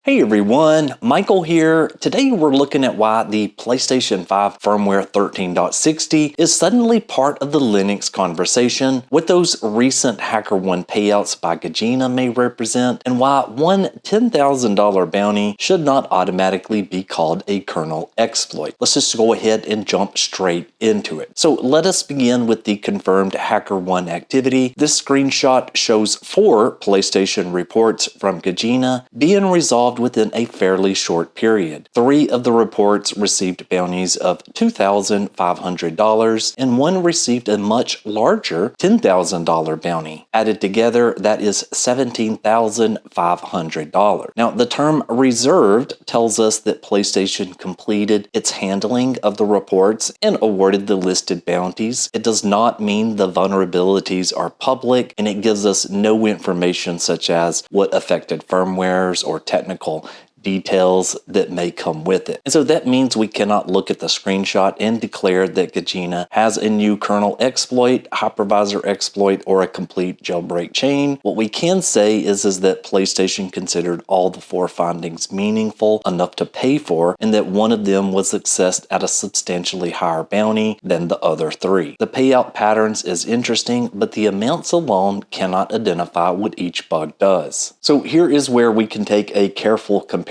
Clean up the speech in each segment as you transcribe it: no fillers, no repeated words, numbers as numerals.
Hey everyone, Michael here. Today we're looking at why the PlayStation 5 firmware 13.60 is suddenly part of the Linux conversation, what those recent HackerOne payouts by Gezine may represent, and why one $10,000 bounty should not automatically be called a kernel exploit. Let's just go ahead and jump straight into it. So let us begin with the confirmed HackerOne activity. This screenshot shows 4 PlayStation reports from Gezine being resolved within a fairly short period. 3 of the reports received bounties of $2,500 and one received a much larger $10,000 bounty. Added together, that is $17,500. Now, the term reserved tells us that PlayStation completed its handling of the reports and awarded the listed bounties. It does not mean the vulnerabilities are public, and it gives us no information such as what affected firmwares or technical details that may come with it. And so that means we cannot look at the screenshot and declare that Gezine has a new kernel exploit, hypervisor exploit, or a complete jailbreak chain. What we can say is that PlayStation considered all the 4 findings meaningful enough to pay for, and that one of them was accessed at a substantially higher bounty than the other 3. The payout patterns is interesting, but the amounts alone cannot identify what each bug does. So here is where we can take a careful comparison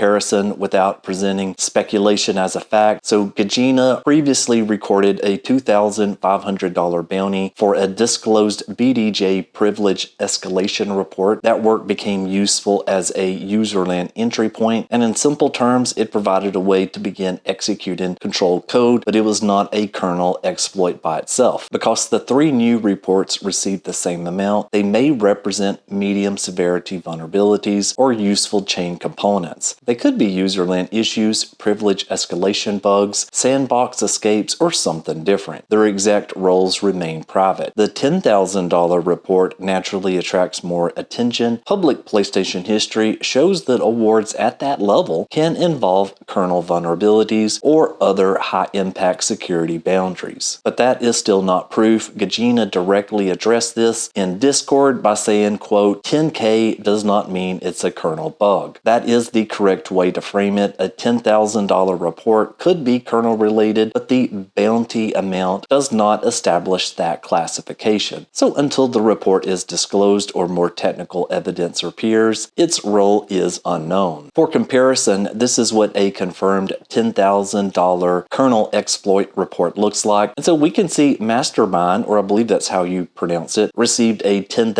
without presenting speculation as a fact. So Gezine previously recorded a $2,500 bounty for a disclosed BDJ privilege escalation report. That work became useful as a userland entry point, and in simple terms, it provided a way to begin executing controlled code, but it was not a kernel exploit by itself. Because the 3 new reports received the same amount, they may represent medium severity vulnerabilities or useful chain components. They could be userland issues, privilege escalation bugs, sandbox escapes, or something different. Their exact roles remain private. The $10,000 report naturally attracts more attention. Public PlayStation history shows that awards at that level can involve kernel vulnerabilities or other high-impact security boundaries. But that is still not proof. Gezine directly addressed this in Discord by saying, quote, 10K does not mean it's a kernel bug. That is the correct way to frame it. A $10,000 report could be kernel related, but the bounty amount does not establish that classification. So until the report is disclosed or more technical evidence appears, its role is unknown. For comparison, this is what a confirmed $10,000 kernel exploit report looks like. And so we can see MasterMaind, or I believe that's how you pronounce it, received a $10,000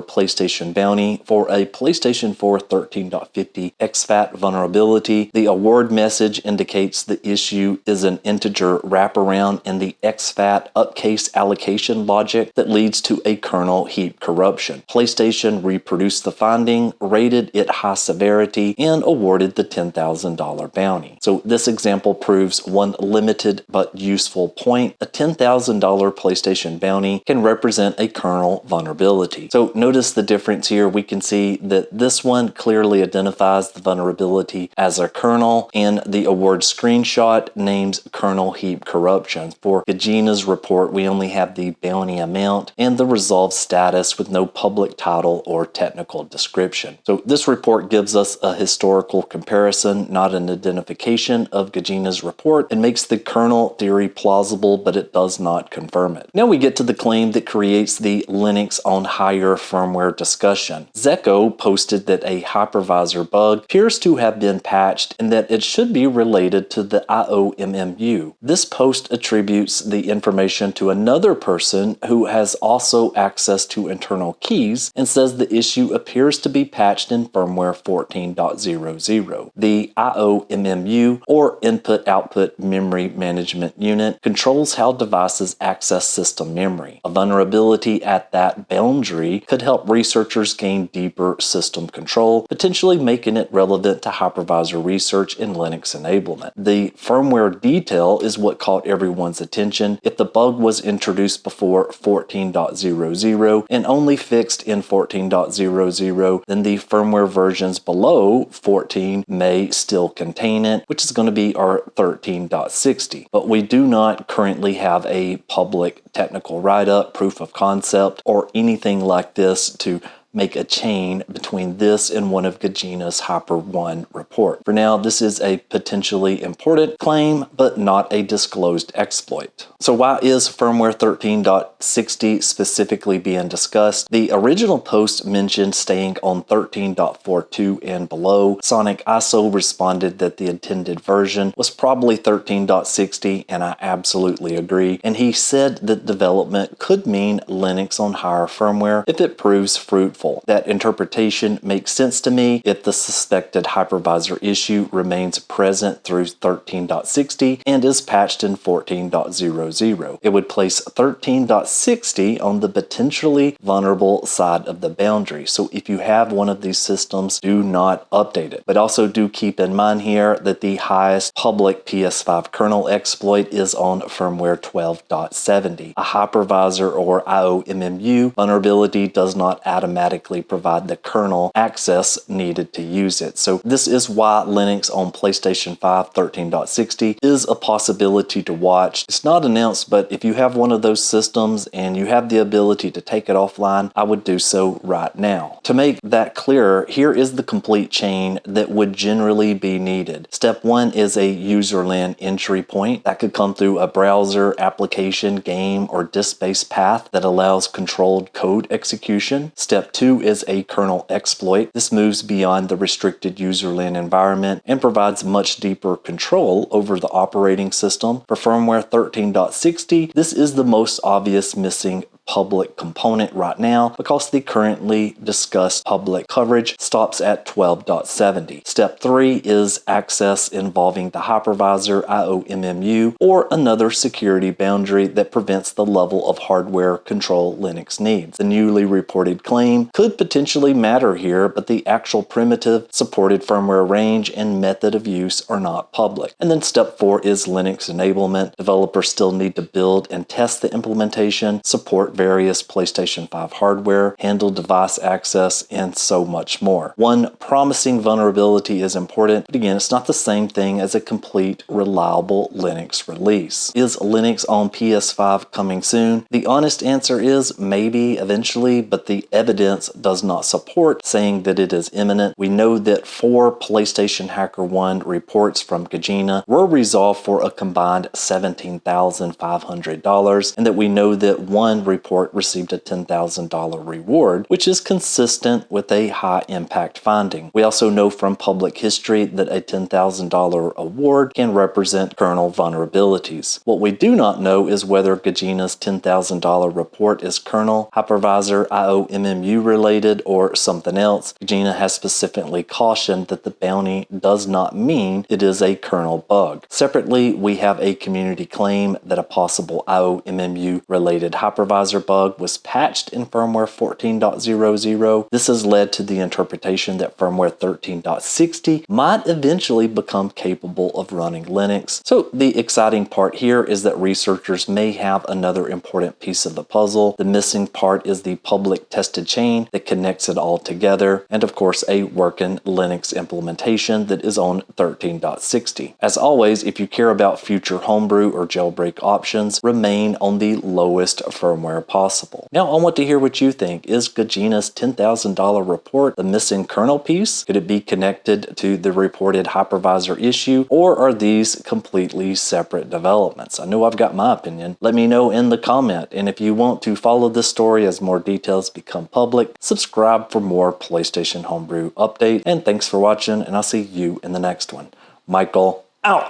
PlayStation bounty for a PlayStation 4 13.50 exFAT vulnerability. The award message indicates the issue is an integer wraparound in the exFAT upcase allocation logic that leads to a kernel heap corruption. PlayStation reproduced the finding, rated it high severity, and awarded the $10,000 bounty. So this example proves one limited but useful point. A $10,000 PlayStation bounty can represent a kernel vulnerability. So notice the difference here. We can see that this one clearly identifies the vulnerability as a kernel, and the award screenshot names kernel heap corruption. For Gezine's report, we only have the bounty amount and the resolved status with no public title or technical description. So this report gives us a historical comparison, not an identification of Gezine's report, and makes the kernel theory plausible, but it does not confirm it. Now we get to the claim that creates the Linux on higher firmware discussion. Zeko posted that a hypervisor bug appears to have been patched and that it should be related to the IOMMU. This post attributes the information to another person who has also access to internal keys and says the issue appears to be patched in firmware 14.00. The IOMMU, or Input-Output Memory Management Unit, controls how devices access system memory. A vulnerability at that boundary could help researchers gain deeper system control, potentially making it relevant to hypervisor research and Linux enablement. The firmware detail is what caught everyone's attention. If the bug was introduced before 14.00 and only fixed in 14.00, then the firmware versions below 14 may still contain it, which is going to be our 13.60. But we do not currently have a public technical write-up, proof of concept, or anything like this to make a chain between this and one of Gezine's HackerOne report. For now, this is a potentially important claim, but not a disclosed exploit. So why is firmware 13.60 specifically being discussed? The original post mentioned staying on 13.42 and below. Sonic ISO responded that the intended version was probably 13.60, and I absolutely agree. And he said that development could mean Linux on higher firmware if it proves fruitful. That interpretation makes sense to me if the suspected hypervisor issue remains present through 13.60 and is patched in 14.00. It would place 13.60 on the potentially vulnerable side of the boundary. So if you have one of these systems, do not update it. But also do keep in mind here that the highest public PS5 kernel exploit is on firmware 12.70. A hypervisor or IOMMU vulnerability does not automatically provide the kernel access needed to use it. So this is why Linux on PlayStation 5 13.60 is a possibility to watch. It's not announced, but if you have one of those systems and you have the ability to take it offline, I would do so right now. To make that clearer, here is the complete chain that would generally be needed. Step 1 is a userland entry point that could come through a browser, application, game, or disk-based path that allows controlled code execution. Step 2 is a kernel exploit. This moves beyond the restricted userland environment and provides much deeper control over the operating system. For firmware 13.60, this is the most obvious missing public component right now because the currently discussed public coverage stops at 12.70. Step 3 is access involving the hypervisor, IOMMU, or another security boundary that prevents the level of hardware control Linux needs. The newly reported claim could potentially matter here, but the actual primitive, supported firmware range, and method of use are not public. And then step 4 is Linux enablement. Developers still need to build and test the implementation, support various PlayStation 5 hardware, handle device access, and so much more. One promising vulnerability is important, but again, it's not the same thing as a complete, reliable Linux release. Is Linux on PS5 coming soon? The honest answer is maybe eventually, but the evidence does not support saying that it is imminent. We know that 4 PlayStation HackerOne reports from Gezine were resolved for a combined $17,500, and that we know that one report received a $10,000 reward, which is consistent with a high impact finding. We also know from public history that a $10,000 award can represent kernel vulnerabilities. What we do not know is whether Gezine's $10,000 report is kernel, hypervisor, IOMMU-related, or something else. Gezine has specifically cautioned that the bounty does not mean it is a kernel bug. Separately, we have a community claim that a possible IOMMU-related hypervisor bug was patched in firmware 14.00. This has led to the interpretation that firmware 13.60 might eventually become capable of running Linux. So the exciting part here is that researchers may have another important piece of the puzzle. The missing part is the public tested chain that connects it all together, and of course a working Linux implementation that is on 13.60. As always, if you care about future homebrew or jailbreak options, remain on the lowest firmware possible. Now I want to hear what you think. Is Gezine's $10,000 report the missing kernel piece? Could it be connected to the reported hypervisor issue, or are these completely separate developments? I know I've got my opinion. Let me know in the comment, and if you want to follow this story as more details become public, subscribe for more PlayStation Homebrew update, and thanks for watching, and I'll see you in the next one. Michael, out!